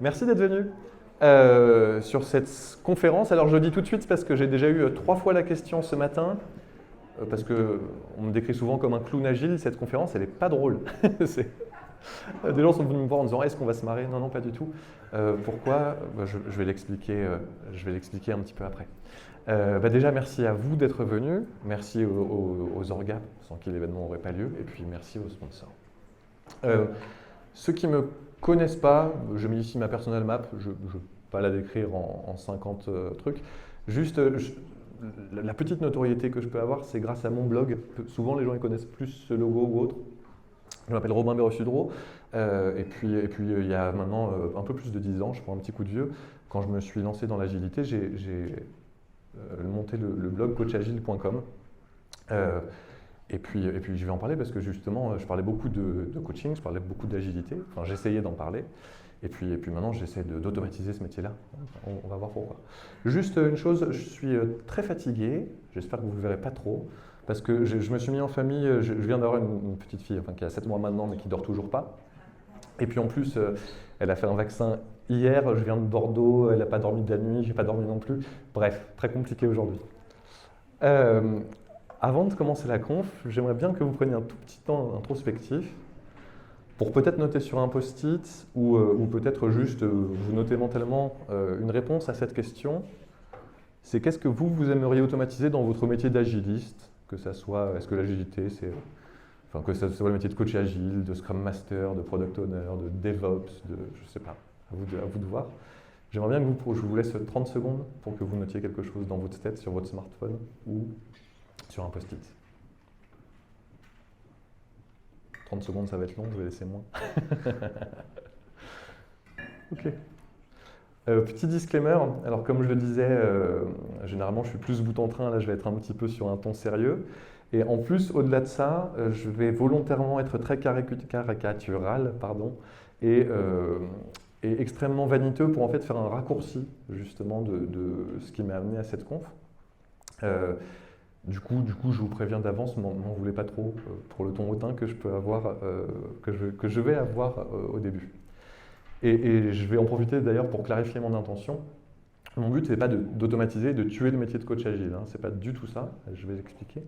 Merci d'être venu sur cette conférence. Alors je le dis tout de suite parce que j'ai déjà eu 3 fois la question ce matin, parce qu'on me décrit souvent comme un clown agile. Cette conférence, elle n'est pas drôle. Des gens sont venus me voir en disant est-ce qu'on va se marrer? Non, non, pas du tout. Pourquoi? Je vais l'expliquer un petit peu après. Déjà, merci à vous d'être venus. Merci aux orgas, sans qui l'événement n'aurait pas lieu. Et puis merci aux sponsors. Ceux qui ne me connaissent pas, je mets ici ma personal map. Je ne vais pas la décrire en 50 trucs. Juste, la petite notoriété que je peux avoir, c'est grâce à mon blog. Souvent, les gens ils connaissent plus ce logo ou autre. Je m'appelle Robin Berrosudreau, et puis il y a maintenant un peu plus de 10 ans, je prends un petit coup de vieux, quand je me suis lancé dans l'agilité, j'ai monté le blog coachagile.com. Et puis je vais en parler parce que justement, je parlais beaucoup de coaching, je parlais beaucoup d'agilité, enfin j'essayais d'en parler. Et puis maintenant, j'essaie d'automatiser ce métier-là. On va voir pourquoi. Juste une chose, je suis très fatigué, j'espère que vous ne le verrez pas trop. Parce que je me suis mis en famille, je viens d'avoir une petite fille enfin, qui a 7 mois maintenant mais qui ne dort toujours pas. Et puis en plus, elle a fait un vaccin hier, je viens de Bordeaux, elle n'a pas dormi de la nuit, je n'ai pas dormi non plus. Bref, très compliqué aujourd'hui. Avant de commencer la conf, j'aimerais bien que vous preniez un tout petit temps introspectif pour peut-être noter sur un post-it ou peut-être juste vous noter mentalement une réponse à cette question. C'est qu'est-ce que vous aimeriez automatiser dans votre métier d'agiliste? Que ça soit, est-ce que l'agilité, que ça soit le métier de coach agile, de Scrum Master, de Product Owner, de DevOps, je sais pas, à vous de voir. J'aimerais bien que je vous laisse 30 secondes pour que vous notiez quelque chose dans votre tête, sur votre smartphone ou sur un post-it. 30 secondes, ça va être long, je vais laisser moins. Ok. Petit disclaimer, alors comme je le disais, généralement je suis plus bout en train, là je vais être un petit peu sur un ton sérieux. Et en plus, au-delà de ça, je vais volontairement être très caricatural et extrêmement vaniteux pour en fait faire un raccourci justement de ce qui m'a amené à cette conf. Du coup, je vous préviens d'avance, m'en voulez pas trop pour le ton hautain que je peux avoir, que je vais avoir au début. Et je vais en profiter d'ailleurs pour clarifier mon intention. Mon but, ce n'est pas d'automatiser, de tuer le métier de coach agile. Hein. Ce n'est pas du tout ça, je vais expliquer.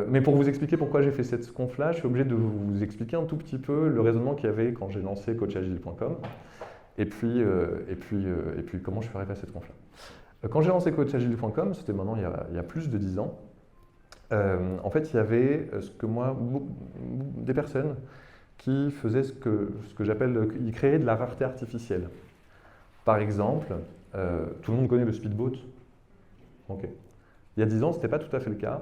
Mais pour vous expliquer pourquoi j'ai fait cette conf-là, je suis obligé de vous expliquer un tout petit peu le raisonnement qu'il y avait quand j'ai lancé coachagile.com et puis comment je suis arrivé à cette conf-là. Quand j'ai lancé coachagile.com, c'était maintenant il y a plus de 10 ans, en fait, il y avait des personnes qui faisaient ce que j'appelle, ils créaient de la rareté artificielle. Par exemple, tout le monde connaît le speedboat. Okay. Il y a 10 ans, ce n'était pas tout à fait le cas.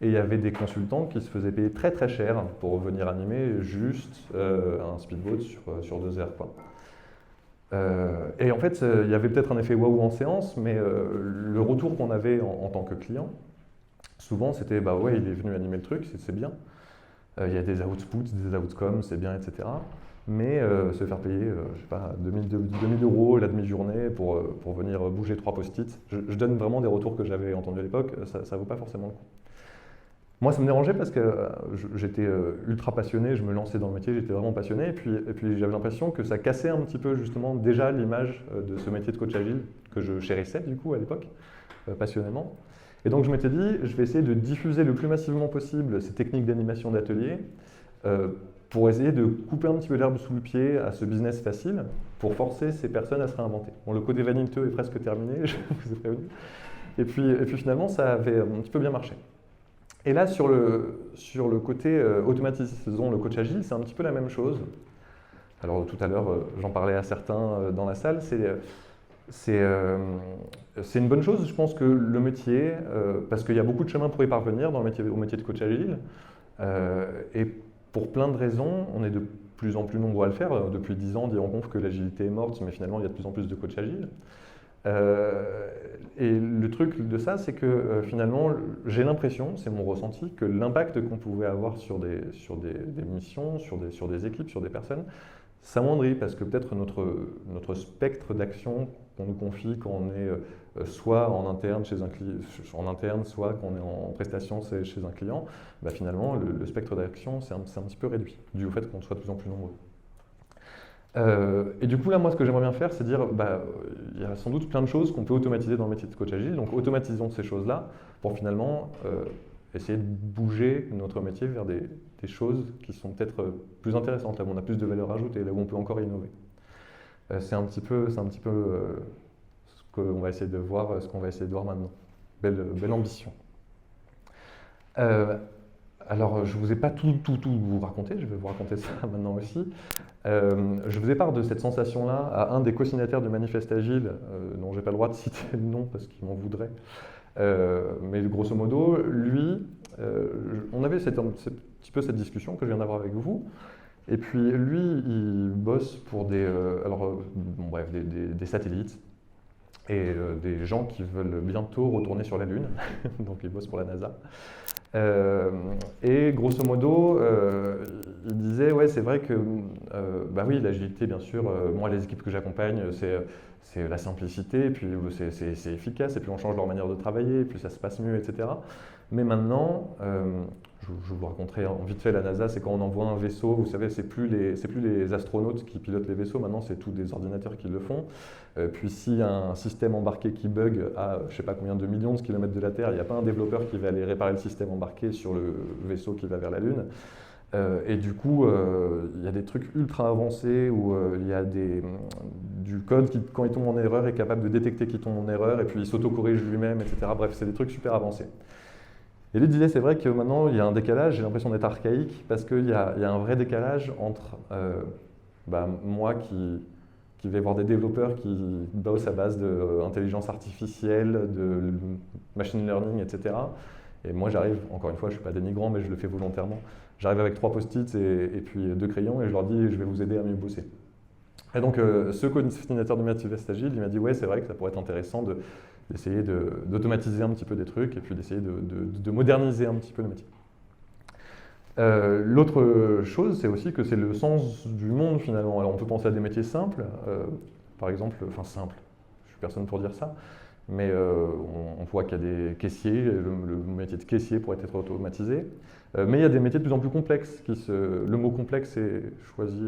Et il y avait des consultants qui se faisaient payer très très cher pour venir animer juste un speedboat sur 2 heures. Quoi. Et en fait, il y avait peut-être un effet waouh en séance, mais le retour qu'on avait en tant que client, souvent c'était bah ouais, il est venu animer le truc, c'est bien. Il y a des outputs, des outcomes, c'est bien, etc. Mais se faire payer, je sais pas, 2000 € la demi-journée pour venir bouger 3 post-it, je donne vraiment des retours que j'avais entendus à l'époque, ça ne vaut pas forcément le coup. Moi, ça me dérangeait parce que j'étais ultra passionné, je me lançais dans le métier, j'étais vraiment passionné, et puis j'avais l'impression que ça cassait un petit peu justement déjà l'image de ce métier de coach agile que je chérissais du coup à l'époque, passionnément. Et donc je m'étais dit, je vais essayer de diffuser le plus massivement possible ces techniques d'animation d'atelier pour essayer de couper un petit peu l'herbe sous le pied à ce business facile pour forcer ces personnes à se réinventer. Bon, le côté vaniteux est presque terminé, je vous ai prévenu. Et puis finalement, ça avait un petit peu bien marché. Et là, sur le côté automatisons le coach agile, c'est un petit peu la même chose. Alors tout à l'heure, j'en parlais à certains dans la salle, c'est une bonne chose, je pense que le métier, parce qu'il y a beaucoup de chemins pour y parvenir au métier de coach agile, et pour plein de raisons, on est de plus en plus nombreux à le faire. Depuis 10 ans, on dit en conf que l'agilité est morte, mais finalement, il y a de plus en plus de coachs agiles. Et le truc de ça, c'est que finalement, j'ai l'impression, c'est mon ressenti, que l'impact qu'on pouvait avoir sur des missions, sur des équipes, sur des personnes, s'amoindrit parce que peut-être notre spectre d'action qu'on nous confie quand on est soit en interne chez un client, soit quand on est en prestation chez un client, bah finalement le spectre d'action c'est un petit peu réduit, dû au fait qu'on soit de plus en plus nombreux. Et du coup, là, moi, ce que j'aimerais bien faire, c'est dire, il y a sans doute plein de choses qu'on peut automatiser dans le métier de coach agile. Donc, automatisons ces choses-là pour finalement essayer de bouger notre métier vers des choses qui sont peut-être plus intéressantes, là où on a plus de valeur ajoutée, là où on peut encore innover. C'est un petit peu ce qu'on va essayer de voir, maintenant. Belle ambition. Alors, je ne vous ai pas tout vous raconté, je vais vous raconter ça maintenant aussi. Je faisais part de cette sensation-là à un des co-signataires du Manifeste Agile, dont je n'ai pas le droit de citer le nom parce qu'il m'en voudrait. Mais grosso modo, lui, on avait un petit peu cette discussion que je viens d'avoir avec vous. Et puis lui, il bosse pour des satellites et des gens qui veulent bientôt retourner sur la Lune. Donc il bosse pour la NASA. Et grosso modo, il disait, ouais, c'est vrai que, oui, l'agilité, bien sûr, moi, les équipes que j'accompagne, c'est la simplicité, puis c'est efficace, et puis on change leur manière de travailler, et puis ça se passe mieux, etc. Mais maintenant, je vous raconterai en vite fait la NASA, c'est quand on envoie un vaisseau, vous savez, c'est plus les astronautes qui pilotent les vaisseaux, maintenant c'est tous des ordinateurs qui le font. Puis s'il y a un système embarqué qui bug à je ne sais pas combien de millions de kilomètres de la Terre, il n'y a pas un développeur qui va aller réparer le système embarqué sur le vaisseau qui va vers la Lune. Et du coup, il y a des trucs ultra avancés où il y a du code qui, quand il tombe en erreur, est capable de détecter qu'il tombe en erreur et puis il s'auto-corrige lui-même, etc. Bref, c'est des trucs super avancés. Et lui disait, c'est vrai que maintenant, il y a un décalage, j'ai l'impression d'être archaïque, parce qu'il y a un vrai décalage entre moi qui vais voir des développeurs qui bossent à base d'intelligence artificielle, de machine learning, etc. Et moi, j'arrive, encore une fois, je ne suis pas dénigrant, mais je le fais volontairement. J'arrive avec 3 post-it et puis 2 crayons et je leur dis, je vais vous aider à mieux bosser. Et donc, ce coordinateur du Manifeste Agile, il m'a dit, ouais, c'est vrai que ça pourrait être intéressant d'essayer d'automatiser un petit peu des trucs et puis d'essayer de moderniser un petit peu le métier. L'autre chose, c'est aussi que c'est le sens du monde finalement. Alors on peut penser à des métiers simples, par exemple, enfin simples, je suis personne pour dire ça, mais on voit qu'il y a des caissiers, le métier de caissier pourrait être automatisé, mais il y a des métiers de plus en plus complexes, le mot complexe est choisi,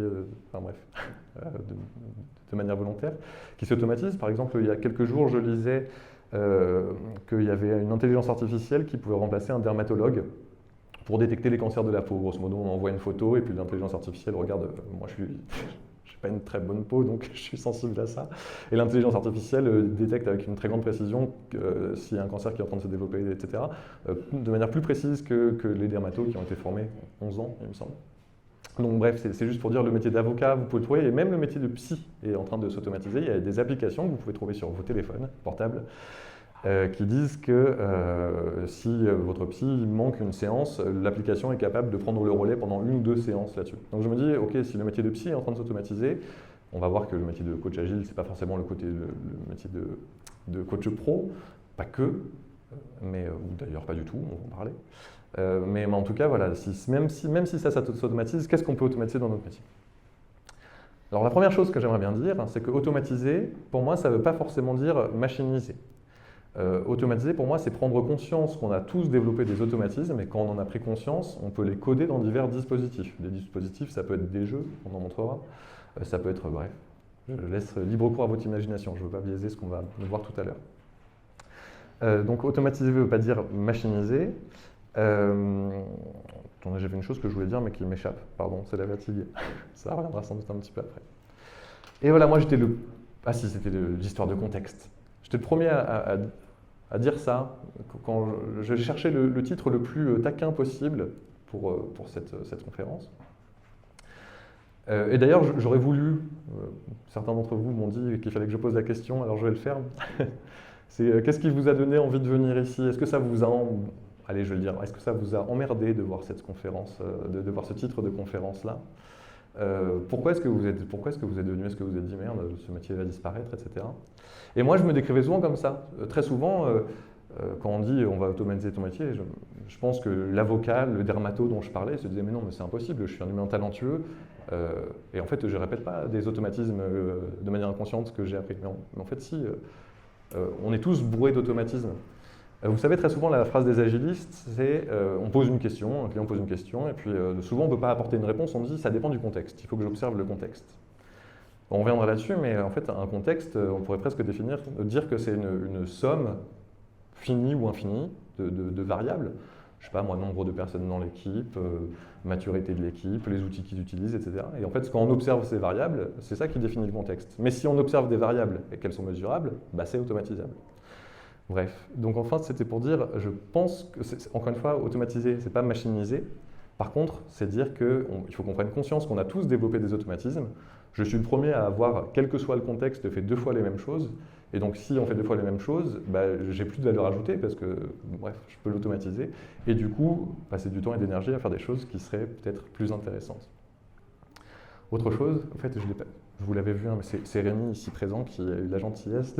de manière volontaire, qui s'automatisent. Par exemple, il y a quelques jours, je lisais qu'il y avait une intelligence artificielle qui pouvait remplacer un dermatologue pour détecter les cancers de la peau. Grosso modo, on envoie une photo et puis l'intelligence artificielle regarde, moi je n'ai pas une très bonne peau, donc je suis sensible à ça. Et l'intelligence artificielle détecte avec une très grande précision s'il y a un cancer qui est en train de se développer, etc. De manière plus précise que les dermatos qui ont été formés 11 ans, il me semble. Donc bref, c'est juste pour dire le métier d'avocat, vous pouvez le trouver, et même le métier de psy est en train de s'automatiser. Il y a des applications que vous pouvez trouver sur vos téléphones portables qui disent que si votre psy manque une séance, l'application est capable de prendre le relais pendant 1 ou 2 séances là-dessus. Donc je me dis, ok, si le métier de psy est en train de s'automatiser, on va voir que le métier de coach agile, c'est pas forcément le métier de coach pro, pas que, mais ou d'ailleurs pas du tout, on va en parler. Mais en tout cas, voilà, même si ça s'automatise, qu'est-ce qu'on peut automatiser dans notre métier? Alors la première chose que j'aimerais bien dire, c'est que automatiser, pour moi, ça ne veut pas forcément dire machiniser. Automatiser, pour moi, c'est prendre conscience qu'on a tous développé des automatismes et quand on en a pris conscience, on peut les coder dans divers dispositifs. Des dispositifs, ça peut être des jeux, on en montrera, ça peut être, bref, je laisse libre cours à votre imagination, je ne veux pas biaiser ce qu'on va voir tout à l'heure. Donc automatiser ne veut pas dire machiniser. Attendez, j'avais une chose que je voulais dire mais qui m'échappe, pardon, c'est la fatigue, ça reviendra sans doute un petit peu après. Et voilà, moi j'étais c'était l'histoire de contexte. J'étais le premier à dire ça quand je cherchais le titre le plus taquin possible pour cette conférence. Et d'ailleurs, j'aurais voulu, certains d'entre vous m'ont dit qu'il fallait que je pose la question, alors je vais le faire. C'est qu'est-ce qui vous a donné envie de venir ici? Est-ce que ça vous a, allez, je vais le dire, est-ce que ça vous a emmerdé de voir cette conférence, de voir ce titre de conférence-là? Pourquoi est-ce que vous êtes venu? Est-ce que vous êtes dit merde, ce métier va disparaître, etc. Et moi, je me décrivais souvent comme ça. Très souvent, quand on dit on va automatiser ton métier, je pense que l'avocat, le dermato dont je parlais, se disait mais non, mais c'est impossible, je suis un humain talentueux. Et en fait, je ne répète pas des automatismes de manière inconsciente que j'ai appris. Mais en fait, si, on est tous bourrés d'automatismes. Vous savez, très souvent, la phrase des agilistes, c'est on pose une question, un client pose une question, et puis souvent, on ne peut pas apporter une réponse, on dit ça dépend du contexte, il faut que j'observe le contexte. On reviendra là-dessus, mais en fait, un contexte, on pourrait presque dire que c'est une somme finie ou infinie de variables. Je sais pas, moi, nombre de personnes dans l'équipe, maturité de l'équipe, les outils qu'ils utilisent, etc. Et en fait, quand on observe ces variables, c'est ça qui définit le contexte. Mais si on observe des variables et qu'elles sont mesurables, bah, c'est automatisable. Bref, donc enfin, c'était pour dire, je pense que, encore une fois, automatiser, c'est pas machiniser. Par contre, c'est dire qu'il faut qu'on prenne conscience qu'on a tous développé des automatismes. Je suis le premier à avoir, quel que soit le contexte, fait 2 fois les mêmes choses. Et donc, si on fait 2 fois les mêmes choses, bah, j'ai plus de valeur ajoutée parce que, bref, je peux l'automatiser. Et du coup, passer du temps et d'énergie à faire des choses qui seraient peut-être plus intéressantes. Autre chose, en fait, vous l'avez vu, hein, mais c'est Rémi ici présent qui a eu la gentillesse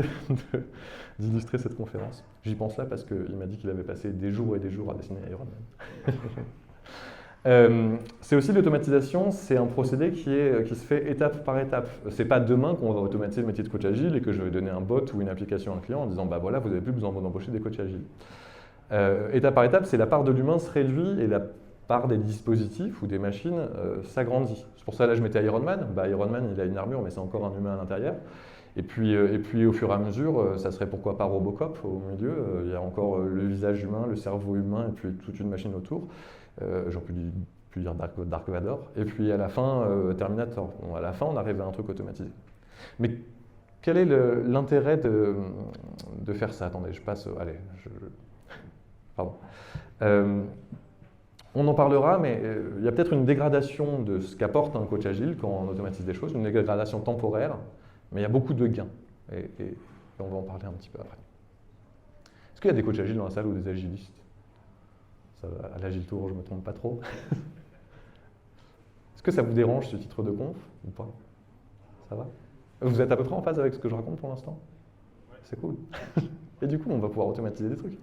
d'illustrer cette conférence. J'y pense là parce qu'il m'a dit qu'il avait passé des jours et des jours à dessiner Iron Man. C'est aussi l'automatisation, c'est un procédé qui se fait étape par étape. C'est pas demain qu'on va automatiser le métier de coach agile et que je vais donner un bot ou une application à un client en disant bah voilà, vous n'avez plus besoin d'embaucher des coachs agiles. Étape par étape, c'est la part de l'humain se réduit et la part des dispositifs ou des machines s'agrandit. C'est pour ça là je mettais Iron Man. Bah, Iron Man il a une armure mais c'est encore un humain à l'intérieur. Et puis au fur et à mesure, ça serait pourquoi pas Robocop au milieu. Il y a encore le visage humain, le cerveau humain et puis toute une machine autour. J'aurais pu dire Dark Vador. Et puis à la fin, Terminator. Bon, à la fin, on arrive à un truc automatisé. Mais quel est l'intérêt de faire ça? Attendez, je passe. Allez, pardon. On en parlera, mais il y a peut-être une dégradation de ce qu'apporte un coach agile quand on automatise des choses, une dégradation temporaire, mais il y a beaucoup de gains. Et on va en parler un petit peu après. Est-ce qu'il y a des coachs agiles dans la salle ou des agilistes? Ça va, à l'Agile Tour, je ne me trompe pas trop. Est-ce que ça vous dérange ce titre de conf ou pas? Ça va? Vous êtes à peu près en phase avec ce que je raconte pour l'instant? Ouais. C'est cool. Et du coup, on va pouvoir automatiser des trucs.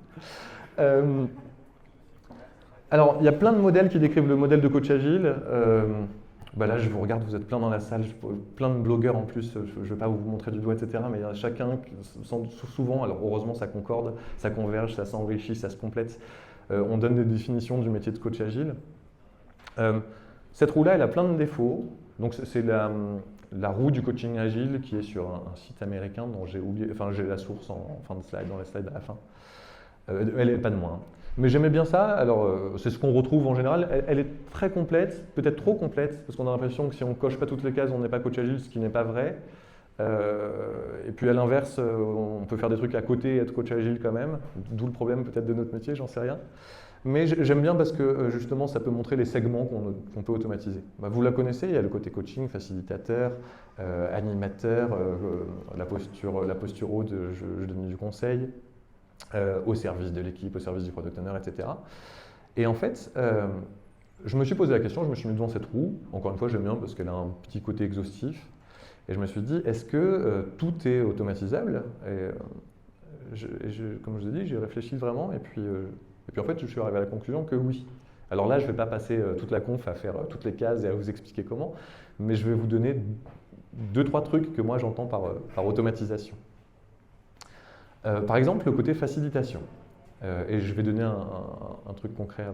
Alors, il y a plein de modèles qui décrivent le modèle de coach agile. Bah là, je vous regarde, vous êtes plein dans la salle, plein de blogueurs en plus, je ne vais pas vous montrer du doigt, etc. Mais il y a chacun, souvent, alors heureusement ça concorde, ça converge, ça s'enrichit, ça se complète. On donne des définitions du métier de coach agile. Cette roue-là, elle a plein de défauts. Donc c'est la roue du coaching agile qui est sur un site américain dont j'ai oublié, enfin j'ai la source en fin de slide, dans les slides à la fin. Elle n'est pas de moi. Hein. Mais j'aimais bien ça, alors c'est ce qu'on retrouve en général, elle est très complète, peut-être trop complète, parce qu'on a l'impression que si on ne coche pas toutes les cases, on n'est pas coach agile, ce qui n'est pas vrai. Et puis à l'inverse, on peut faire des trucs à côté et être coach agile quand même, d'où le problème peut-être de notre métier, j'en sais rien. Mais j'aime bien parce que justement ça peut montrer les segments qu'on peut automatiser. Bah, vous la connaissez, il y a le côté coaching, facilitateur, animateur, la posture haute, je donne du conseil, au service de l'équipe, au service du product owner, etc. Et en fait, je me suis posé la question, je me suis mis devant cette roue, encore une fois j'aime bien parce qu'elle a un petit côté exhaustif, et je me suis dit, est-ce que tout est automatisable? Comme je vous ai dit, j'ai réfléchi vraiment, et puis en fait je suis arrivé à la conclusion que oui. Alors là, je ne vais pas passer toute la conf à faire toutes les cases et à vous expliquer comment, mais je vais vous donner 2-3 trucs que moi j'entends par automatisation. Par exemple, le côté facilitation. Et je vais donner un truc concret.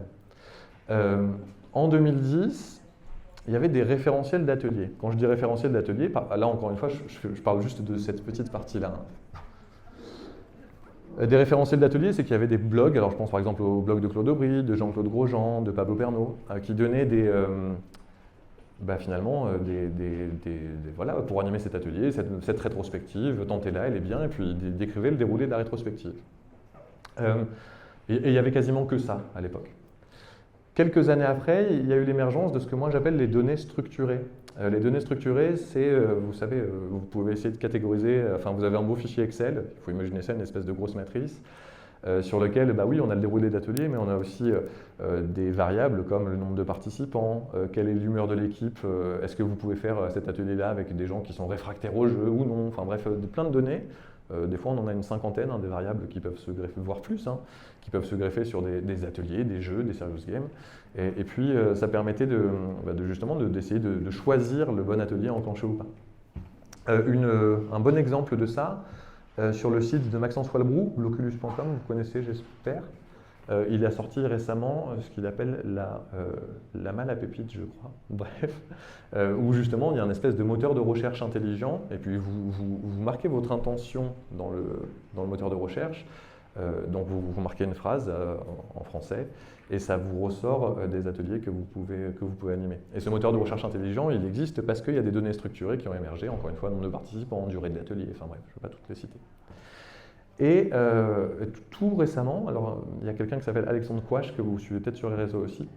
En 2010, il y avait des référentiels d'ateliers. Quand je dis référentiel d'atelier, là encore une fois, je parle juste de cette petite partie-là. Des référentiels d'atelier, c'est qu'il y avait des blogs, alors je pense par exemple au blog de Claude Aubry, de Jean-Claude Grosjean, de Pablo Pernaut, qui donnaient finalement, voilà, pour animer cet atelier, cette rétrospective, tentez-la, elle est bien, et puis décrivez le déroulé de la rétrospective. Et il n'y avait quasiment que ça à l'époque. Quelques années après, il y a eu l'émergence de ce que moi j'appelle les données structurées. Les données structurées, c'est, vous savez, vous pouvez essayer de catégoriser, enfin vous avez un beau fichier Excel, il faut imaginer ça, une espèce de grosse matrice, sur lequel, bah oui, on a le déroulé d'atelier, mais on a aussi des variables comme le nombre de participants, quelle est l'humeur de l'équipe, est-ce que vous pouvez faire cet atelier-là avec des gens qui sont réfractaires au jeu ou non, enfin bref, plein de données. Des fois, on en a une cinquantaine, des variables qui peuvent se greffer, voire plus, qui peuvent se greffer sur des ateliers, des jeux, des serious games. Et puis, ça permettait justement d'essayer de choisir le bon atelier à enclencher ou pas. Un bon exemple de ça, sur le site de Maxence Walbrou, l'oculus.com, vous connaissez, j'espère. il a sorti récemment ce qu'il appelle la malle à pépites, je crois, bref, où justement il y a un espèce de moteur de recherche intelligent, et puis vous marquez votre intention dans le moteur de recherche, donc vous marquez une phrase en français, et ça vous ressort des ateliers que vous pouvez animer. Et ce moteur de recherche intelligent, il existe parce qu'il y a des données structurées qui ont émergé, encore une fois, nombre de participants, durée de l'atelier, enfin bref, je ne vais pas toutes les citer. Et tout récemment, alors il y a quelqu'un qui s'appelle Alexandre Kouache, que vous suivez peut-être sur les réseaux aussi,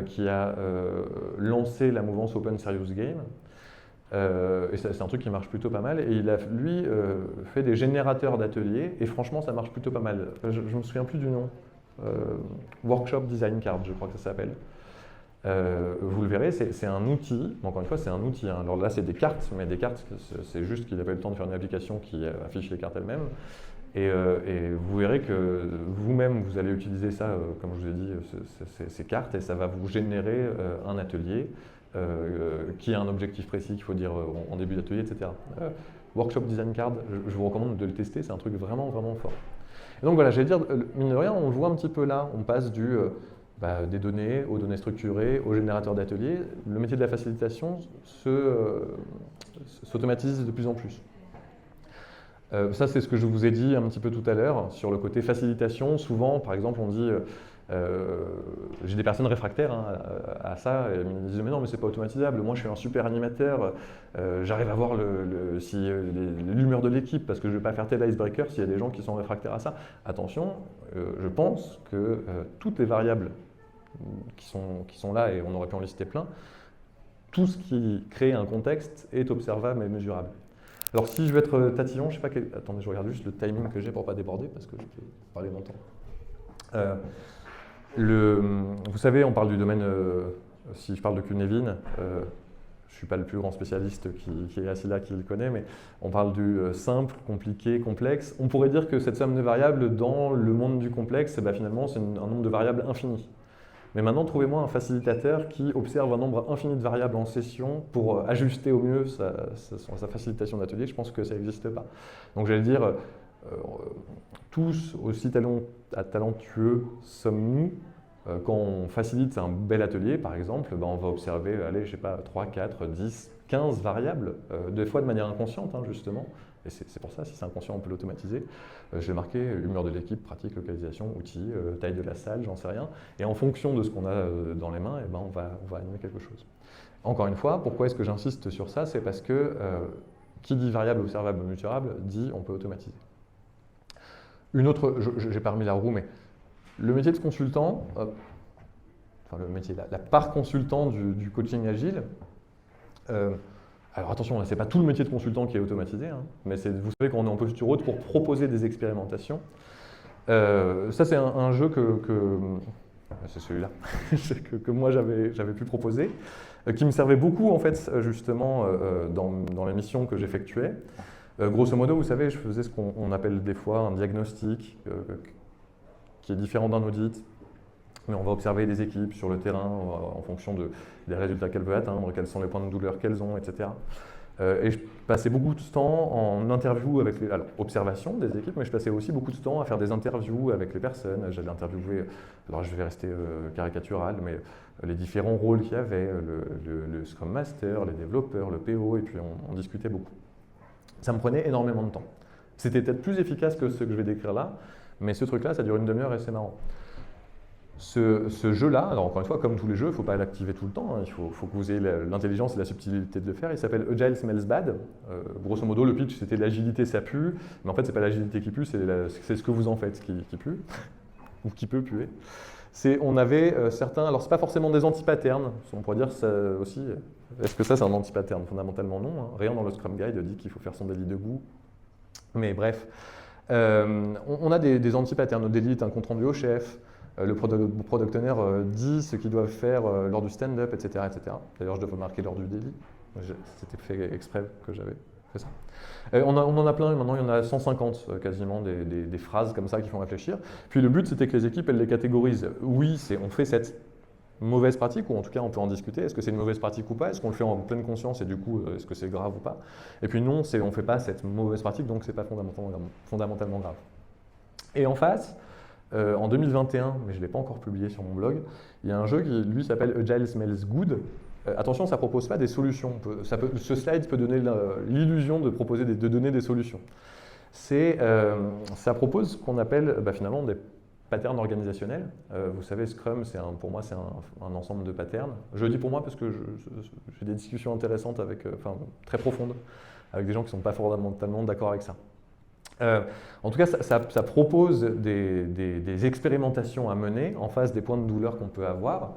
qui a lancé la mouvance Open Serious Game. Et c'est un truc qui marche plutôt pas mal. Et il a, lui, fait des générateurs d'ateliers, et franchement, ça marche plutôt pas mal. Je ne me souviens plus du nom. Workshop Design Card, je crois que ça s'appelle. Vous le verrez, c'est un outil, encore une fois c'est un outil, hein. Alors là c'est des cartes, mais des cartes c'est juste qu'il n'a pas eu le temps de faire une application qui affiche les cartes elles-mêmes, et vous verrez que vous-même vous allez utiliser ça, comme je vous ai dit, ces cartes, et ça va vous générer un atelier qui a un objectif précis qu'il faut dire en début d'atelier, etc. Workshop Design Card, je vous recommande de le tester, c'est un truc vraiment vraiment fort. Et donc voilà, j'allais dire, mine de rien, on le voit un petit peu là, on passe des données aux données structurées, au générateur d'ateliers. Le métier de la facilitation s'automatise de plus en plus. Ça, c'est ce que je vous ai dit un petit peu tout à l'heure sur le côté facilitation. Souvent, par exemple, on dit, j'ai des personnes réfractaires à ça, et ils me disent mais non, mais c'est pas automatisable, moi je suis un super animateur, j'arrive à voir l'humeur de l'équipe parce que je ne vais pas faire tel icebreaker s'il y a des gens qui sont réfractaires à ça. Attention, je pense que toutes les variables qui sont là, et on aurait pu en lister plein, tout ce qui crée un contexte est observable et mesurable. Alors si je veux être tatillon, je ne sais pas quel... Attendez, je regarde juste le timing que j'ai pour ne pas déborder, parce que je peux parler longtemps. Vous savez, on parle du domaine, si je parle de Cunevin, je ne suis pas le plus grand spécialiste qui est assis là, qui le connaît, mais on parle du simple, compliqué, complexe. On pourrait dire que cette somme de variables dans le monde du complexe, finalement, c'est un nombre de variables infini. Mais maintenant, trouvez-moi un facilitateur qui observe un nombre infini de variables en session pour ajuster au mieux sa facilitation d'atelier. Je pense que ça n'existe pas. Donc j'allais dire, tous aussi talentueux sommes-nous. Quand on facilite un bel atelier, par exemple, on va observer, allez, je sais pas, 3, 4, 10, 15 variables, des fois de manière inconsciente, hein, justement. Et c'est pour ça, si c'est inconscient, on peut l'automatiser. Je vais marquer humeur de l'équipe, pratique, localisation, outils, taille de la salle, j'en sais rien. Et en fonction de ce qu'on a dans les mains, on va animer quelque chose. Encore une fois, pourquoi est-ce que j'insiste sur ça? C'est parce que qui dit variable, observable, mesurable, dit on peut automatiser. Une autre, j'ai pas remis la roue, mais le métier de consultant, enfin le métier, la part consultant du coaching agile, alors attention, ce n'est pas tout le métier de consultant qui est automatisé, hein, mais vous savez qu'on est en posture haute pour proposer des expérimentations. Ça, c'est un jeu c'est celui-là, que moi j'avais pu proposer, qui me servait beaucoup, en fait, justement, dans les missions que j'effectuais. Grosso modo, vous savez, je faisais ce qu'on appelle des fois un diagnostic, qui est différent d'un audit. Mais on va observer les équipes sur le terrain en fonction des résultats qu'elles veulent atteindre, quels sont les points de douleur qu'elles ont, etc. Et je passais beaucoup de temps en interview avec alors, observation des équipes, mais je passais aussi beaucoup de temps à faire des interviews avec les personnes. J'allais interviewer, alors je vais rester caricatural, mais les différents rôles qu'il y avait, le Scrum Master, les développeurs, le PO, et puis on discutait beaucoup. Ça me prenait énormément de temps. C'était peut-être plus efficace que ce que je vais décrire là, mais ce truc-là, ça dure une demi-heure et c'est marrant. Ce jeu-là, alors encore une fois, comme tous les jeux, il ne faut pas l'activer tout le temps, hein, il faut que vous ayez l'intelligence et la subtilité de le faire. Il s'appelle Agile Smells Bad. Grosso modo, le pitch, c'était l'agilité, ça pue, mais en fait, ce n'est pas l'agilité qui pue, c'est ce que vous en faites qui pue, ou qui peut puer. On avait certains, alors ce n'est pas forcément des anti-patterns, on pourrait dire ça aussi, est-ce que ça c'est un anti-pattern? Fondamentalement non, hein. Rien dans le Scrum Guide dit qu'il faut faire son daily debout, mais bref. On a des anti-patterns, le daily est un compte rendu au chef, le product owner dit ce qu'ils doivent faire lors du stand-up, etc., etc. D'ailleurs, je devrais marquer lors du daily. C'était fait exprès que j'avais fait ça. On en a plein, maintenant il y en a 150 quasiment, des phrases comme ça qui font réfléchir. Puis le but, c'était que les équipes, elles les catégorisent. Oui, on fait cette mauvaise pratique, ou en tout cas on peut en discuter. Est-ce que c'est une mauvaise pratique ou pas? Est-ce qu'on le fait en pleine conscience et du coup, est-ce que c'est grave ou pas? Et puis non, on ne fait pas cette mauvaise pratique, donc c'est pas fondamentalement grave. Et en face, en 2021, mais je ne l'ai pas encore publié sur mon blog, il y a un jeu qui, lui, s'appelle Agile Smells Good. Attention, ça ne propose pas des solutions. Ce slide peut donner l'illusion de donner des solutions. Ça propose ce qu'on appelle finalement des patterns organisationnels. Vous savez, Scrum, pour moi, c'est un ensemble de patterns. Je le dis pour moi parce que j'ai des discussions intéressantes, très profondes, avec des gens qui ne sont pas fondamentalement d'accord avec ça. En tout cas, ça propose des expérimentations à mener en face des points de douleur qu'on peut avoir.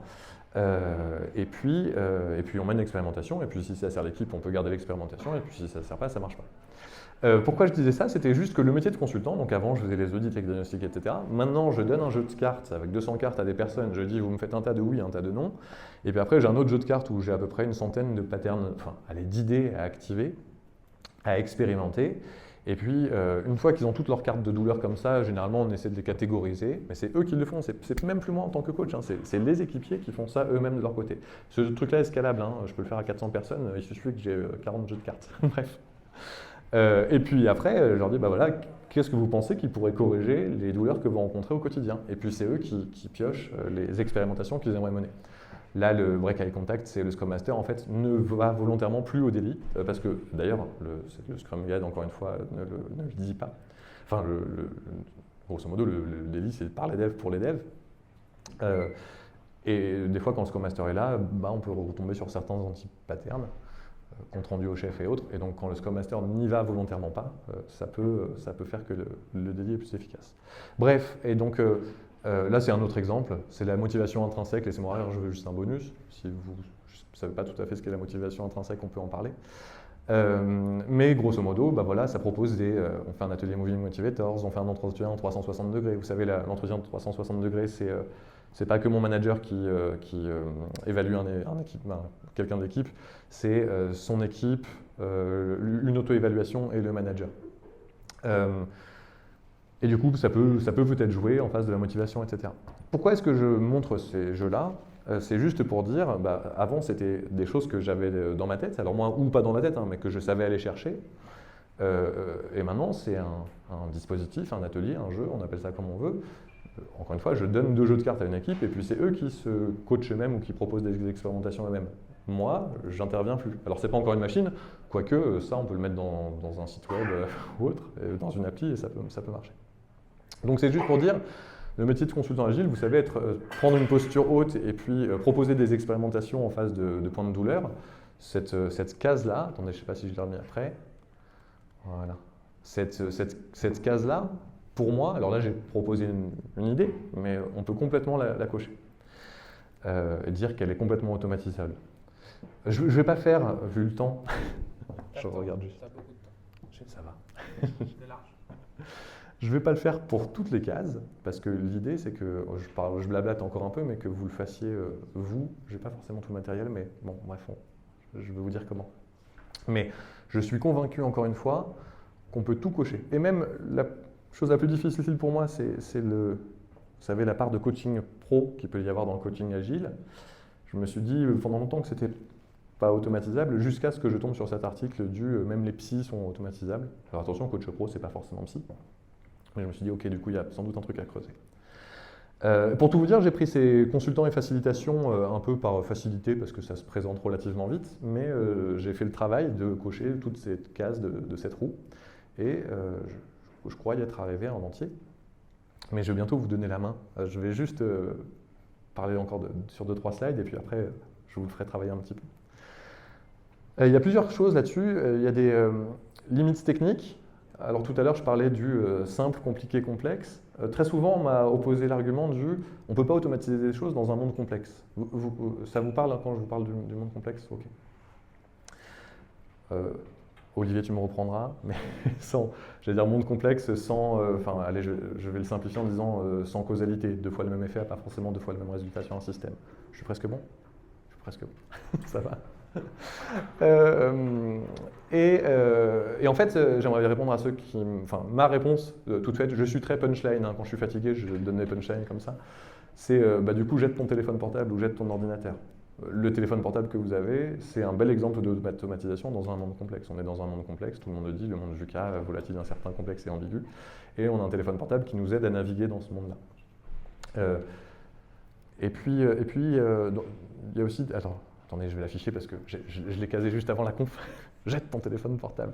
Et puis on mène l'expérimentation, et puis si ça sert l'équipe, on peut garder l'expérimentation, et puis si ça ne sert pas, ça ne marche pas. Pourquoi je disais ça? C'était juste que le métier de consultant, donc avant je faisais les audits, les diagnostics, etc. Maintenant je donne un jeu de cartes avec 200 cartes à des personnes, je dis vous me faites un tas de oui, un tas de non, et puis après j'ai un autre jeu de cartes où j'ai à peu près une centaine de patterns, d'idées à activer, à expérimenter. Et puis, une fois qu'ils ont toutes leurs cartes de douleur comme ça, généralement, on essaie de les catégoriser. Mais c'est eux qui le font, c'est même plus moi en tant que coach, hein, c'est les équipiers qui font ça eux-mêmes de leur côté. Ce truc-là est scalable, hein, je peux le faire à 400 personnes, il suffit que j'ai 40 jeux de cartes. Bref. Et puis après, je leur dis, voilà, qu'est-ce que vous pensez qui pourrait corriger les douleurs que vous rencontrez au quotidien? Et puis c'est eux qui piochent les expérimentations qu'ils aimeraient mener. Là, le break eye contact, c'est le Scrum Master, en fait, ne va volontairement plus au daily, parce que, d'ailleurs, le Scrum Guide, encore une fois, ne le dit pas. Enfin, grosso modo, le daily, c'est par les devs, pour les devs. Et des fois, quand le Scrum Master est là, on peut retomber sur certains anti-patterns, compte rendu au chef et autres. Et donc, quand le Scrum Master n'y va volontairement pas, ça peut faire que le daily est plus efficace. Bref, et donc... là, c'est un autre exemple, c'est la motivation intrinsèque. Laissez-moi rire, je veux juste un bonus. Si vous ne savez pas tout à fait ce qu'est la motivation intrinsèque, on peut en parler. Mais grosso modo, voilà, ça propose on fait un atelier Moving Motivators, on fait un entretien en 360 degrés. Vous savez, l'entretien de 360 degrés, c'est pas que mon manager qui évalue quelqu'un de l'équipe, c'est son équipe, une auto-évaluation et le manager. Et du coup, ça peut peut-être jouer en face de la motivation, etc. Pourquoi est-ce que je montre ces jeux-là? C'est juste pour dire, avant c'était des choses que j'avais dans ma tête, alors moi, ou pas dans ma tête, mais que je savais aller chercher. Et maintenant, c'est un dispositif, un atelier, un jeu, on appelle ça comme on veut. Encore une fois, je donne 2 jeux de cartes à une équipe, et puis c'est eux qui se coachent eux-mêmes ou qui proposent des expérimentations eux-mêmes. Moi, j'interviens plus. Alors, c'est pas encore une machine, quoique ça, on peut le mettre dans un site web ou autre, dans une appli, et ça peut marcher. Donc c'est juste pour dire, le métier de consultant agile, vous savez, prendre une posture haute et puis proposer des expérimentations en face de points de douleur. Cette case-là, attendez, je ne sais pas si je l'ai remis après, voilà. Cette case-là, pour moi, alors là j'ai proposé une idée, mais on peut complètement la cocher et dire qu'elle est complètement automatisable. Je ne vais pas faire, vu le temps, je regarde juste. Ça va. C'est large. Je ne vais pas le faire pour toutes les cases, parce que l'idée c'est que, je blablate encore un peu, mais que vous le fassiez vous. Je n'ai pas forcément tout le matériel, mais bon, bref, je vais vous dire comment. Mais je suis convaincu, encore une fois, qu'on peut tout cocher. Et même la chose la plus difficile pour moi, c'est vous savez, la part de coaching pro qu'il peut y avoir dans le coaching agile. Je me suis dit pendant longtemps que c'était pas automatisable, jusqu'à ce que je tombe sur cet article même les psys sont automatisables. Alors attention, coach pro, c'est pas forcément psy. Mais je me suis dit, ok, du coup, il y a sans doute un truc à creuser. Pour tout vous dire, j'ai pris ces consultants et facilitations un peu par facilité, parce que ça se présente relativement vite, mais j'ai fait le travail de cocher toutes ces cases de cette roue, et je crois y être arrivé en entier. Mais je vais bientôt vous donner la main. Je vais juste parler encore sur 2-3 slides, et puis après, je vous le ferai travailler un petit peu. Il y a plusieurs choses là-dessus. Il y a des limites techniques. Alors tout à l'heure, je parlais du simple, compliqué, complexe. Très souvent, on m'a opposé l'argument du « on ne peut pas automatiser des choses dans un monde complexe ». Ça vous parle quand je vous parle du monde complexe? Ok. Olivier, tu me reprendras, mais j'allais dire monde complexe sans… allez, je vais le simplifier en disant sans causalité. 2 fois le même effet, pas forcément 2 fois le même résultat sur un système. Je suis presque bon? Je suis presque bon. Ça va. Et en fait, j'aimerais répondre à ceux qui… ma réponse toute faite, je suis très punchline, quand je suis fatigué, je donne des punchlines comme ça. C'est du coup, jette ton téléphone portable ou jette ton ordinateur. Le téléphone portable que vous avez, c'est un bel exemple d'automatisation dans un monde complexe. On est dans un monde complexe, tout le monde le dit, le monde VUCA, volatile, incertain, complexe et ambigu. Et on a un téléphone portable qui nous aide à naviguer dans ce monde-là. Euh, donc, il y a aussi... Attendez, je vais l'afficher parce que je l'ai casé juste avant la conf. Jette ton téléphone portable.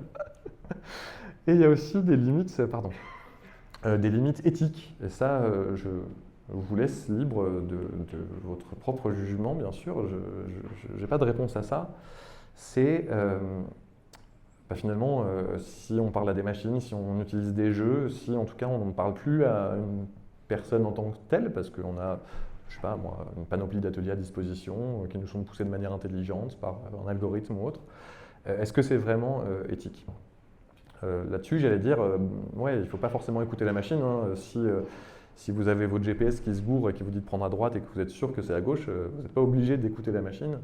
Et il y a aussi des limites, des limites éthiques. Et ça, je vous laisse libre de votre propre jugement, bien sûr. Je n'ai pas de réponse à ça. C'est finalement, si on parle à des machines, si on utilise des jeux, si en tout cas on ne parle plus à une personne en tant que telle, parce qu'on a, je sais pas moi, une panoplie d'ateliers à disposition qui nous sont poussés de manière intelligente par un algorithme ou autre, est-ce que c'est vraiment éthique? Là-dessus, j'allais dire, ouais, il ne faut pas forcément écouter la machine. Hein. Si vous avez votre GPS qui se gourre et qui vous dit de prendre à droite et que vous êtes sûr que c'est à gauche, vous n'êtes pas obligé d'écouter la machine.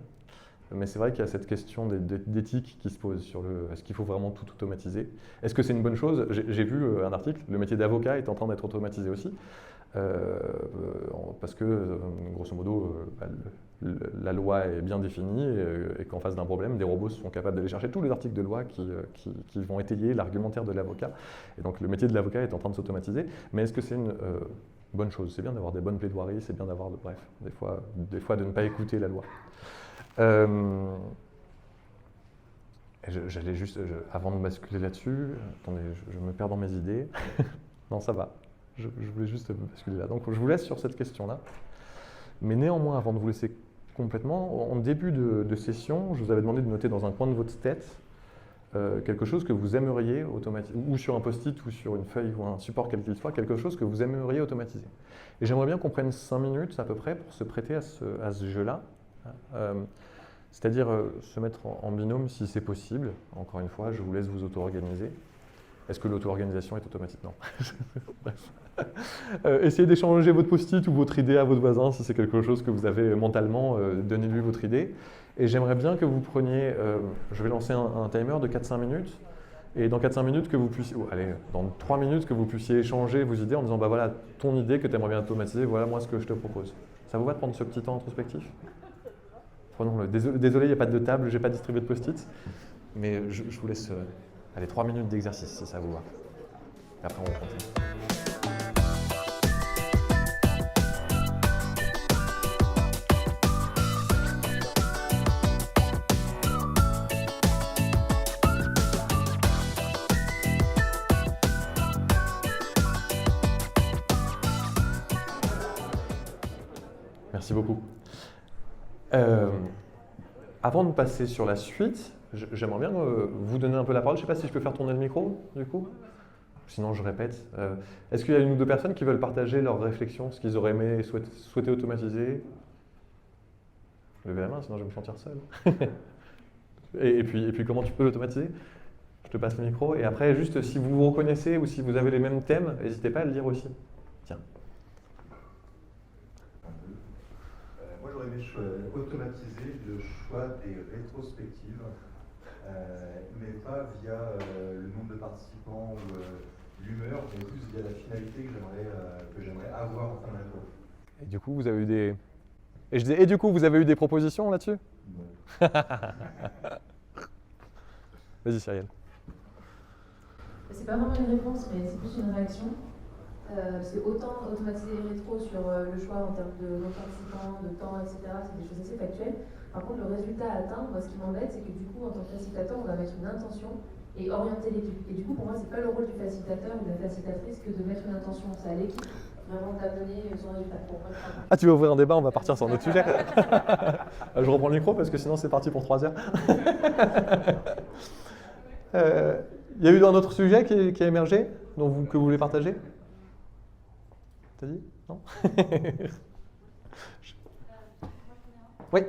Mais c'est vrai qu'il y a cette question d'éthique qui se pose sur est-ce qu'il faut vraiment tout automatiser? Est-ce que c'est une bonne chose? J'ai vu un article, le métier d'avocat est en train d'être automatisé aussi, parce que, grosso modo, la loi est bien définie et qu'en face d'un problème, des robots sont capables d'aller chercher tous les articles de loi qui vont étayer l'argumentaire de l'avocat. Et donc le métier de l'avocat est en train de s'automatiser. Mais est-ce que c'est une bonne chose? C'est bien d'avoir des bonnes plaidoiries, c'est bien d'avoir, bref, des fois de ne pas écouter la loi. J'allais juste, avant de basculer là-dessus, attendez, je me perds dans mes idées. Non, ça va. Je voulais juste basculer là. Donc je vous laisse sur cette question-là. Mais néanmoins, avant de vous laisser complètement, en début de session, je vous avais demandé de noter dans un coin de votre tête quelque chose que vous aimeriez automatiser, ou sur un post-it, ou sur une feuille, ou un support quel qu'il soit, quelque chose que vous aimeriez automatiser. Et j'aimerais bien qu'on prenne 5 minutes à peu près pour se prêter à ce jeu-là. C'est-à-dire se mettre en binôme si c'est possible. Encore une fois, je vous laisse vous auto-organiser. Est-ce que l'auto-organisation est automatique? Non. Bref. Essayez d'échanger votre post-it ou votre idée à votre voisin si c'est quelque chose que vous avez mentalement, donnez-lui votre idée. Et j'aimerais bien que vous preniez, je vais lancer un timer de 4-5 minutes. Et dans 4-5 minutes, que vous puissiez, dans 3 minutes, que vous puissiez échanger vos idées en disant, bah voilà, ton idée que tu aimerais bien automatiser, voilà moi ce que je te propose. Ça vous va de prendre ce petit temps introspectif? Prenons-le. Désolé, il n'y a pas de table, je n'ai pas distribué de post-it, mais je vous laisse 3 minutes d'exercice si ça vous va. Et après, on continue. Merci beaucoup. Avant de passer sur la suite, j'aimerais bien vous donner un peu la parole. Je ne sais pas si je peux faire tourner le micro, du coup. Sinon, je répète. Est-ce qu'il y a une ou deux personnes qui veulent partager leurs réflexions, ce qu'ils auraient aimé souhaiter automatiser? Levez la main, sinon je vais me sentir seul. et puis, comment tu peux l'automatiser? Je te passe le micro. Et après, juste si vous vous reconnaissez ou si vous avez les mêmes thèmes, n'hésitez pas à le dire aussi. Tiens. Moi, j'aurais aimé automatiser le choix des rétrospectives, mais pas via le nombre de participants ou l'humeur, mais plus via la finalité que j'aimerais avoir en fin de rétro. Et du coup, vous avez eu des... Et du coup, vous avez eu des propositions là-dessus? Non. Vas-y, Cyrielle. C'est pas vraiment une réponse, mais c'est plus une réaction. Parce que autant automatiser les rétros sur le choix en termes de nombre de participants, de temps, etc., c'est des choses assez factuelles. Par contre, le résultat à atteindre, moi, ce qui m'embête, c'est que du coup, en tant que facilitateur, on va mettre une intention et orienter l'équipe. Et du coup, pour moi, c'est pas le rôle du facilitateur ou de la facilitatrice que de mettre une intention. C'est à l'équipe vraiment d'amener son résultat. Ah, tu veux ouvrir un débat? On va partir sur un autre sujet. Je reprends le micro parce que sinon, c'est parti pour 3 heures. Il y a eu un autre sujet qui a émergé, que vous voulez partager? T'as dit? Non? Oui.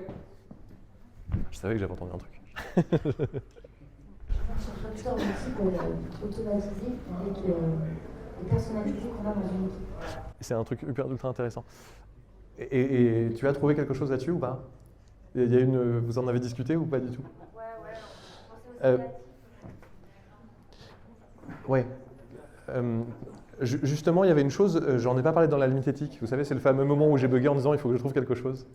Je savais que j'avais entendu un truc. Je cherche un outil pour automatiser avec les personnalités qu'on a dans une équipe. C'est un truc ultra intéressant. Et tu as trouvé quelque chose là-dessus ou pas? Vous en avez discuté ou pas du tout? Ouais. Justement, il y avait une chose, j'en ai pas parlé dans la limite éthique. Vous savez, c'est le fameux moment où j'ai bugué en disant il faut que je trouve quelque chose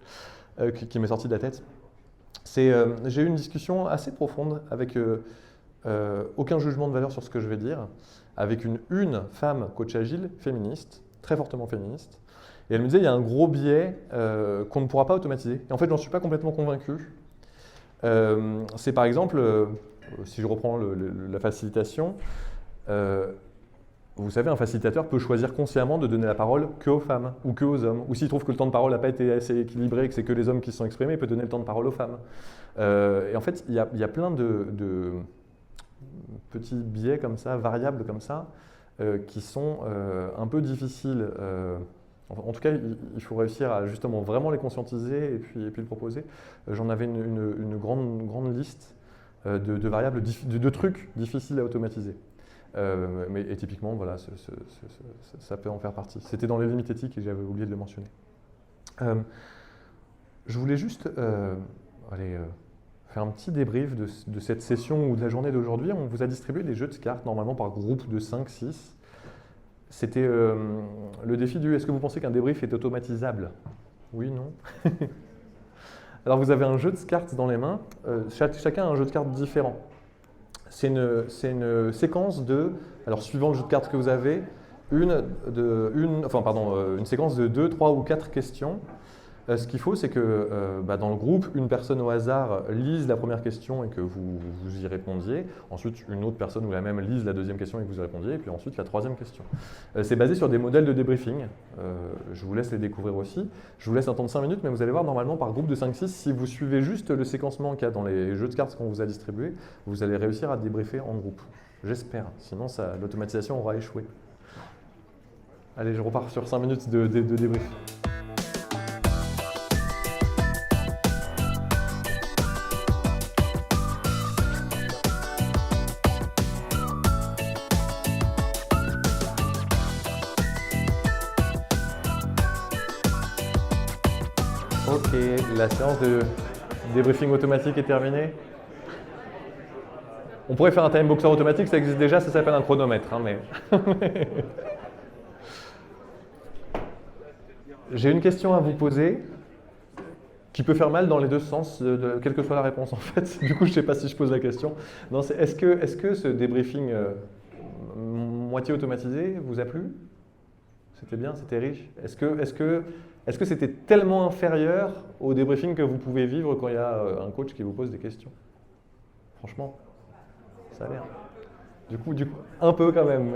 qui m'est sorti de la tête. J'ai eu une discussion assez profonde avec aucun jugement de valeur sur ce que je vais dire, avec une femme coach agile féministe très fortement féministe. Et elle me disait, il y a un gros biais qu'on ne pourra pas automatiser. Et en fait, j'en suis pas complètement convaincu. C'est par exemple, si je reprends la facilitation, vous savez, un facilitateur peut choisir consciemment de donner la parole qu'aux femmes ou qu'aux hommes. Ou s'il trouve que le temps de parole n'a pas été assez équilibré et que c'est que les hommes qui se sont exprimés, il peut donner le temps de parole aux femmes. Et en fait, il y a plein de petits biais comme ça, variables comme ça, qui sont un peu difficiles. En tout cas, il faut réussir à justement vraiment les conscientiser et puis le proposer. J'en avais une grande liste de variables, de trucs difficiles à automatiser. Et typiquement, voilà, ça peut en faire partie. C'était dans les limites éthiques et j'avais oublié de le mentionner. Je voulais juste faire un petit débrief de cette session ou de la journée d'aujourd'hui. On vous a distribué des jeux de cartes, normalement par groupe de 5-6. C'était le défi du « Est-ce que vous pensez qu'un débrief est automatisable ?» Oui, non. Alors vous avez un jeu de cartes dans les mains. Chacun a un jeu de cartes différent. C'est une séquence de, alors suivant le jeu de cartes que vous avez, une séquence de 2, 3 ou 4 questions. Ce qu'il faut, c'est que dans le groupe, une personne au hasard lise la première question et que vous y répondiez. Ensuite, une autre personne ou la même lise la deuxième question et que vous y répondiez. Et puis ensuite, la troisième question. C'est basé sur des modèles de débriefing. Je vous laisse les découvrir aussi. Je vous laisse un temps de 5 minutes, mais vous allez voir, normalement, par groupe de 5-6, si vous suivez juste le séquencement qu'il y a dans les jeux de cartes qu'on vous a distribués, vous allez réussir à débriefer en groupe. J'espère. Sinon, l'automatisation aura échoué. Allez, je repars sur 5 minutes de débrief. Ok, la séance de débriefing automatique est terminée. On pourrait faire un time boxer automatique, ça existe déjà, ça s'appelle un chronomètre. Mais j'ai une question à vous poser qui peut faire mal dans les deux sens, quelle que soit la réponse en fait. Du coup, je ne sais pas si je pose la question. Non, est-ce que ce débriefing moitié automatisé vous a plu? C'était bien, c'était riche. Est-ce que c'était tellement inférieur au débriefing que vous pouvez vivre quand il y a un coach qui vous pose des questions? Franchement, ça a l'air. Du coup, un peu quand même.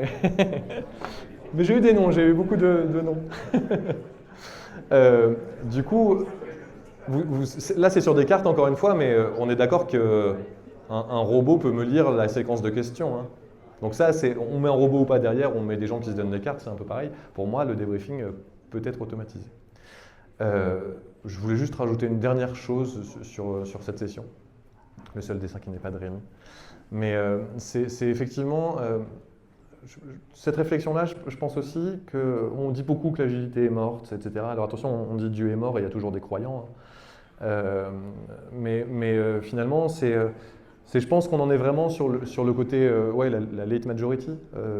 Mais j'ai eu des noms, j'ai eu beaucoup de noms. Du coup, là c'est sur des cartes encore une fois, mais on est d'accord qu'un robot peut me lire la séquence de questions. Hein. Donc ça, on met un robot ou pas derrière, on met des gens qui se donnent des cartes, c'est un peu pareil. Pour moi, le débriefing peut être automatisé. Je voulais juste rajouter une dernière chose sur cette session. Le seul dessin qui n'est pas de Rémi. Mais c'est effectivement... cette réflexion-là, je pense aussi qu'on dit beaucoup que l'agilité est morte, etc. Alors attention, on dit Dieu est mort et il y a toujours des croyants. Hein. Mais finalement, je pense qu'on en est vraiment sur le côté, la late majority.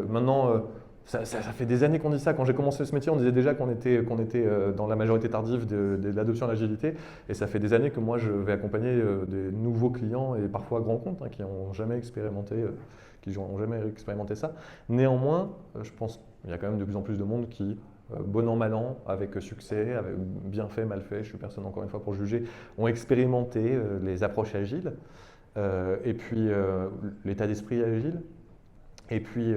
Maintenant, ça fait des années qu'on dit ça. Quand j'ai commencé ce métier, on disait déjà qu'on était dans la majorité tardive de l'adoption de l'agilité. Et ça fait des années que moi, je vais accompagner des nouveaux clients et parfois grands comptes qui n'ont jamais expérimenté ça. Néanmoins, je pense qu'il y a quand même de plus en plus de monde qui, bon an, mal an, avec succès, avec bien fait, mal fait, je suis personne encore une fois pour juger, ont expérimenté les approches agiles. Et puis l'état d'esprit agile, et puis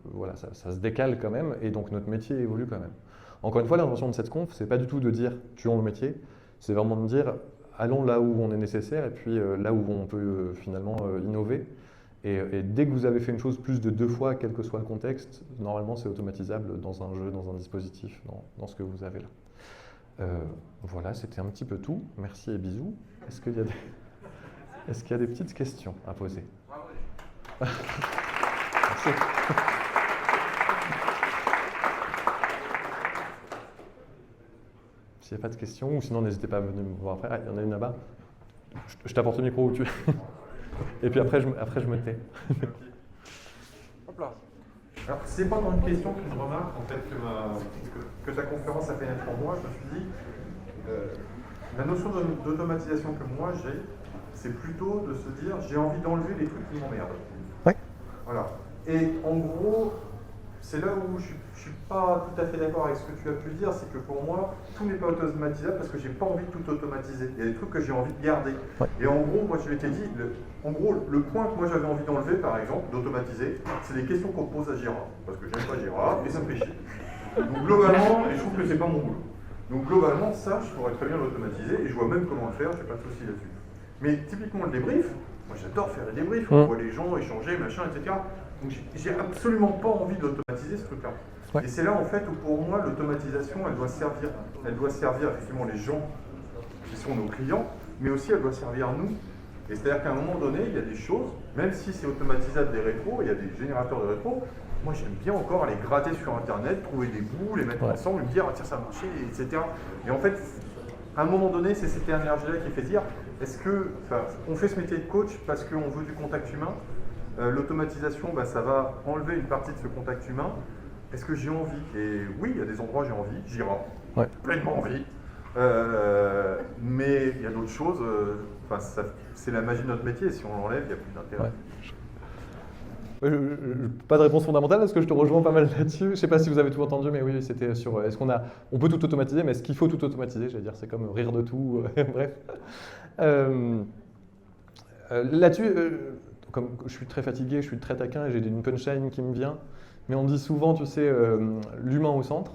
voilà, ça se décale quand même, et donc notre métier évolue quand même. Encore une fois, l'intention de cette conf, c'est pas du tout de dire tuons le métier, c'est vraiment de dire allons là où on est nécessaire, et puis là où on peut finalement innover. Et dès que vous avez fait une chose plus de 2 fois, quel que soit le contexte, normalement c'est automatisable dans un jeu, dans un dispositif, dans ce que vous avez là. Voilà, c'était un petit peu tout. Merci et bisous. Est-ce qu'il y a des petites questions à poser? Merci. S'il n'y a pas de questions, ou sinon n'hésitez pas à venir me voir après. Ah, il y en a une là-bas. Je t'apporte le micro où tu es. Et puis après, je me tais. Hop là. Alors, c'est pas dans une question qu'une remarque en fait, que ta conférence a pénétré en moi. Je me suis dit, la notion d'automatisation que moi j'ai, c'est plutôt de se dire j'ai envie d'enlever les trucs qui m'emmerdent. Ouais. Voilà. Et en gros, c'est là où je ne suis pas tout à fait d'accord avec ce que tu as pu dire, c'est que pour moi, tout n'est pas automatisable parce que j'ai pas envie de tout automatiser. Il y a des trucs que j'ai envie de garder. Ouais. Et en gros, moi je t'ai dit, en gros, le point que moi j'avais envie d'enlever, par exemple, d'automatiser, c'est les questions qu'on pose à Jira. Parce que j'aime pas Jira et ça me fait chier. Donc globalement, et je trouve que c'est pas mon boulot. Donc globalement, ça, je pourrais très bien l'automatiser et je vois même comment le faire, j'ai pas de souci là-dessus. Mais typiquement le débrief, moi j'adore faire les débriefs, on voit les gens échanger, machin, etc. Donc j'ai absolument pas envie d'automatiser ce truc-là. Ouais. Et c'est là en fait où pour moi l'automatisation elle doit servir effectivement les gens qui sont nos clients, mais aussi elle doit servir nous. Et c'est-à-dire qu'à un moment donné, il y a des choses, même si c'est automatisable des rétros, il y a des générateurs de rétros, moi j'aime bien encore aller gratter sur internet, trouver des bouts, les mettre ensemble, et me dire ah, tiens ça a marché, etc. Et en fait, à un moment donné, c'est cette énergie-là qui fait dire est-ce que, on fait ce métier de coach parce qu'on veut du contact humain. L'automatisation, ça va enlever une partie de ce contact humain. Est-ce que j'ai envie? Et oui, il y a des endroits où j'ai envie, j'irai, pleinement envie. Mais il y a d'autres choses, c'est la magie de notre métier, si on l'enlève, il n'y a plus d'intérêt. Pas de réponse fondamentale parce que je te rejoins pas mal là-dessus. Je ne sais pas si vous avez tout entendu, mais oui, c'était sur est-ce qu'on on peut tout automatiser, mais est-ce qu'il faut tout automatiser? J'allais dire, c'est comme rire de tout, bref. Là-dessus, comme je suis très fatigué, je suis très taquin et j'ai une punchline qui me vient, mais on dit souvent, tu sais, l'humain au centre.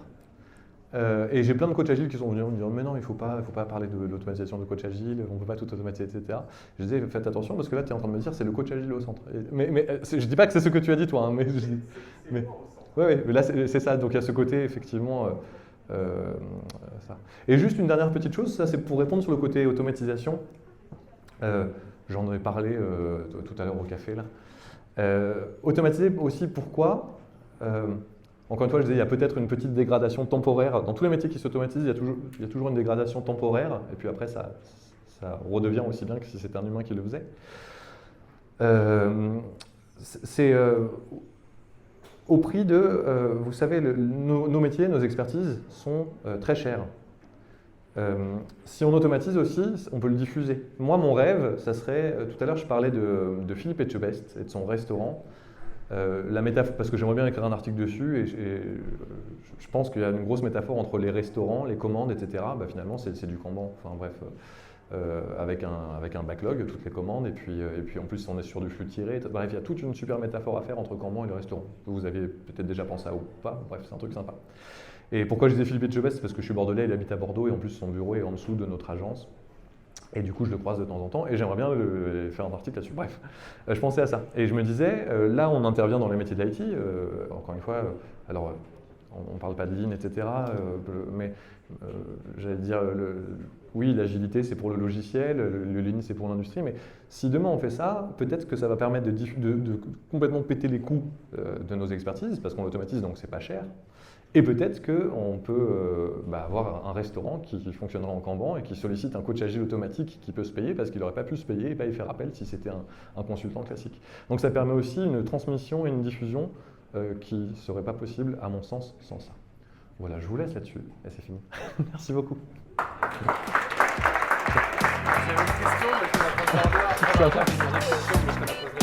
Et j'ai plein de coachs agiles qui sont venus me dire mais non, il ne faut pas parler de l'automatisation de coach agile, on ne peut pas tout automatiser, etc. Je disais faites attention parce que là tu es en train de me dire c'est le coach agile au centre. Mais je ne dis pas que c'est ce que tu as dit toi, hein, mais là c'est ça, donc il y a ce côté effectivement ça. Et juste une dernière petite chose, ça c'est pour répondre sur le côté automatisation. J'en ai parlé tout à l'heure au café là. Automatiser aussi pourquoi encore une fois, je disais, il y a peut-être une petite dégradation temporaire. Dans tous les métiers qui s'automatisent, il y a toujours une dégradation temporaire. Et puis après, ça redevient aussi bien que si c'était un humain qui le faisait. C'est au prix de... vous savez, nos métiers, nos expertises sont très chères. Si on automatise aussi, on peut le diffuser. Moi, mon rêve, ça serait... tout à l'heure, je parlais de Philippe Etchebest et de son restaurant. La métaphore, parce que j'aimerais bien écrire un article dessus et je pense qu'il y a une grosse métaphore entre les restaurants, les commandes, etc. Finalement, c'est du Kanban. Enfin bref, avec un backlog, toutes les commandes, et puis en plus on est sur du flux tiré. Bref, il y a toute une super métaphore à faire entre Kanban et le restaurant. Vous avez peut-être déjà pensé à ou pas. Bref, c'est un truc sympa. Et pourquoi je disais Philippe Etchebest? C'est parce que je suis bordelais, il habite à Bordeaux et en plus son bureau est en dessous de notre agence. Et du coup, je le croise de temps en temps et j'aimerais bien faire un article là-dessus. Bref, je pensais à ça. Et je me disais, là, on intervient dans les métiers de l'IT. Encore une fois, alors, on ne parle pas de Lean, etc. Mais j'allais dire, oui, l'agilité, c'est pour le logiciel, le Lean, c'est pour l'industrie. Mais si demain, on fait ça, peut-être que ça va permettre de complètement péter les coûts de nos expertises parce qu'on l'automatise, donc c'est pas cher. Et peut-être qu'on peut avoir un restaurant qui fonctionnera en Kanban et qui sollicite un coach agile automatique qui peut se payer parce qu'il n'aurait pas pu se payer et pas y faire appel si c'était un consultant classique. Donc ça permet aussi une transmission et une diffusion qui ne serait pas possible, à mon sens, sans ça. Voilà, je vous laisse là-dessus et c'est fini. Merci beaucoup. J'ai une question, mais je vais la poser à